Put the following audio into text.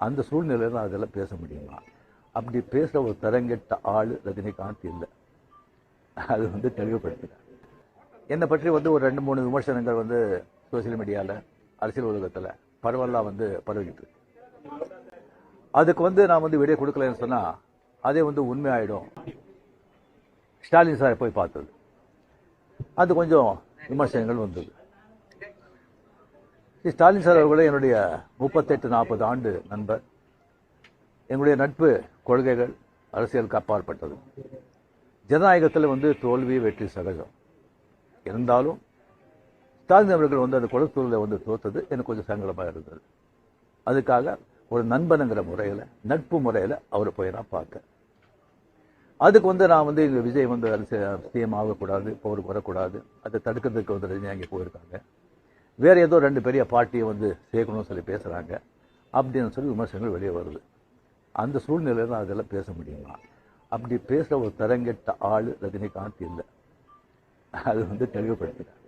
அந்த சூழ்நிலையில் தான் அதெல்லாம் பேச முடியுமா? அப்படி பேசுகிற ஒரு தரங்கெட்ட ஆள் ரஜினிகாந்த் இல்லை. அது தெளிவுபடுத்துகிறேன். என்னை பற்றி ஒரு 2-3 விமர்சனங்கள் சோசியல் மீடியாவில், அரசியல் உலகத்தில் பரவலாக பரவிக்கிட்டு இருக்கு. அதுக்கு நான் விடை கொடுக்கலன்னு சொன்னால் அதே உண்மையாயிடும். ஸ்டாலின் சாரை போய் பார்த்தது, அது கொஞ்சம் விமர்சனங்கள் வந்தது. ஸ்டாலின் சார் அவர்களே என்னுடைய 38-40 ஆண்டு நண்பர். எங்களுடைய நட்பு கொள்கைகள் அரசியலுக்கு அப்பாற்பட்டது. ஜனநாயகத்தில் தோல்வி வெற்றி சகஜம். இருந்தாலும் ஸ்டாலின் அவர்கள் அந்த கொளத்தூரில் தோத்தது எனக்கு கொஞ்சம் சங்கடமாக இருந்தது. அதுக்காக ஒரு நண்பனுங்கிற முறையில், நட்பு முறையில் அவரை போய் நான் பார்த்தேன். அதுக்கு நான் இங்கே விஜய் சிஎம் ஆகக்கூடாது, பவருக்கு வரக்கூடாது, அதை தடுக்கிறதுக்கு ரஜினி அங்கே போயிருக்காங்க, வேறு ஏதோ 2 பெரிய பார்ட்டியை சேர்க்கணும்னு சொல்லி பேசுகிறாங்க அப்படின்னு சொல்லி விமர்சனங்கள் வெளியே வருது. அந்த சூழ்நிலையில் தான் அதெல்லாம் பேச முடியுமா? அப்படி பேசுகிற ஒரு தரங்கெட்ட ஆள் ரஜினிகாந்த் இல்லை. அது தெளிவுபடுத்துகிறேன்.